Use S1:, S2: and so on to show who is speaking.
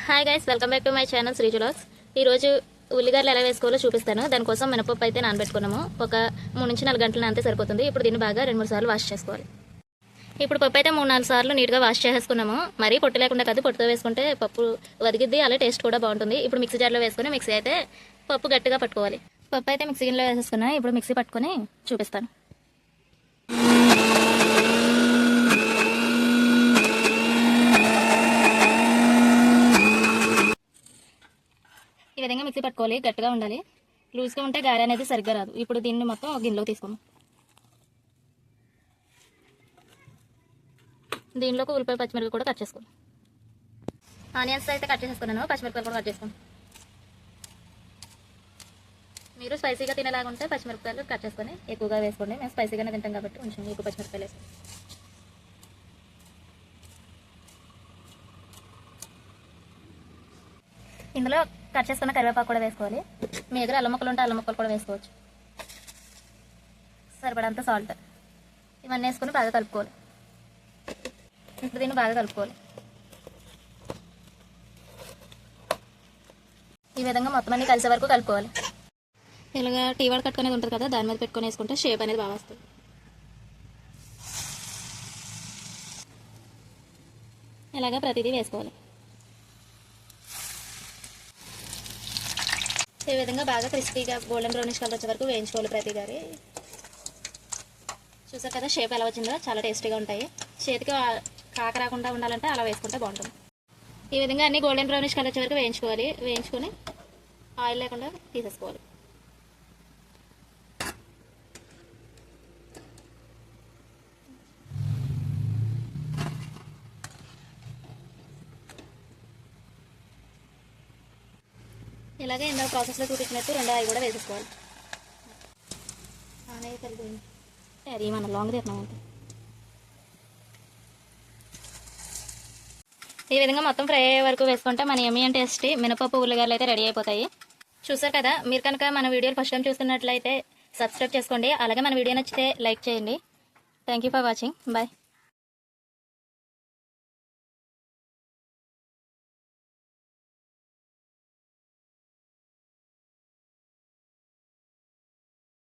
S1: Hi guys, welcome back to my channel Srijulas. ఈరోజు ఉల్లిగడ్డలు ఎలా వేసుకోవాలో చూపిస్తాను. దానికోసం మినపప్పు అయితే నానబెట్టుకున్నాము. ఒక 3 నుంచి 4 గంటలు నానితే సరిపోతుంది. ఇప్పుడు దీన్ని బాగా 2-3 సార్లు వాష్ చేసుకోవాలి. ఇప్పుడు పప్పు అయితే 3-4 సార్లు నీట్గా వాష్ చేసేసుకున్నాము. మరీ పొట్టు లేకుండా కాదు, పొట్టుతో వేసుకుంటే పప్పు వదిగిద్ది, అలా టేస్ట్ కూడా బాగుంటుంది. ఇప్పుడు మిక్సీ జార్లో వేసుకుని మిక్సీ అయితే పప్పు గట్టిగా పట్టుకోవాలి. పప్పు అయితే మిక్సీ గిన్నెలో వేసేసుకున్నాను. ఇప్పుడు మిక్సీ పట్టుకొని చూపిస్తాను. ఈ విధంగా మిక్సీ పట్టుకోవాలి. గట్టిగా ఉండాలి. లూజ్గా ఉంటే గారె అనేది సరిగ్గా రాదు. ఇప్పుడు దీన్ని మొత్తం గిన్నెలో తీసుకోము. దీనిలోకి ఉల్లిపాయ పచ్చిమిరపకాయలు కూడా కట్ చేసుకోండి. ఆనియన్స్ అయితే కట్ చేసేసుకున్నాను. పచ్చిమిరపకాయలు కూడా కట్ చేసుకోండి. మీరు స్పైసీగా తినేలాగా ఉంటే పచ్చిమిరపకాయలు కట్ చేసుకొని ఎక్కువగా వేసుకోండి. మేము స్పైసీగానే తింటాం కాబట్టి కొంచెం ఎక్కువ పచ్చిమిరపకాయలు వేసుకోండి. ఇందులో కట్ చేసుకున్న కరివేపాకు కూడా వేసుకోవాలి. మీ దగ్గర అల్లం ముక్కలు ఉంటే అల్లం ముక్కలు కూడా వేసుకోవచ్చు. సరిపడంత సాల్ట్, ఇవన్నీ వేసుకొని బాగా కలుపుకోవాలి. ఇప్పుడు దీన్ని బాగా కలుపుకోవాలి. ఈ విధంగా మొత్తం అన్ని కలిసే వరకు కలుపుకోవాలి. ఇలాగా టీ వాడు కట్టుకునేది ఉంటుంది కదా, దాని మీద పెట్టుకొని వేసుకుంటే షేప్ అనేది బాగా వస్తుంది. ఇలాగా ప్రతిదీ వేసుకోవాలి. ఈ విధంగా బాగా క్రిస్పీగా గోల్డెన్ బ్రౌనిష్ కలర్ వచ్చే వరకు వేయించుకోవాలి ప్రతి గారి. చూసారు కదా షేప్ ఎలా వచ్చిందో, చాలా టేస్టీగా ఉంటాయి. చేతికి కాక రాకుండా ఉండాలంటే అలా వేసుకుంటే బాగుంటుంది. ఈ విధంగా అన్ని గోల్డెన్ బ్రౌనిష్ కలర్ వచ్చే వరకు వేయించుకోవాలి. వేయించుకొని ఆయిల్ లేకుండా తీసేసుకోవాలి. ఇలాగే ఇందులో ప్రాసెస్లో చూపించినట్టు 2 ఆయిల్ కూడా వేసేసుకోవాలి. అది మన లాంగ్ తీస్తున్నాం. ఈ విధంగా మొత్తం ఫ్రై అయ్యే వరకు వేసుకుంటే మన యమ్మీ అండ్ టేస్టీ మినపప్పు ఉల్లిగడ్డలు అయితే రెడీ అయిపోతాయి. చూసారు కదా, మీరు కనుక మన వీడియోలు ఫస్ట్ టైం చూస్తున్నట్లయితే సబ్స్క్రైబ్ చేసుకోండి. అలాగే మన వీడియో నచ్చితే లైక్ చేయండి. Thank you for watching. Bye.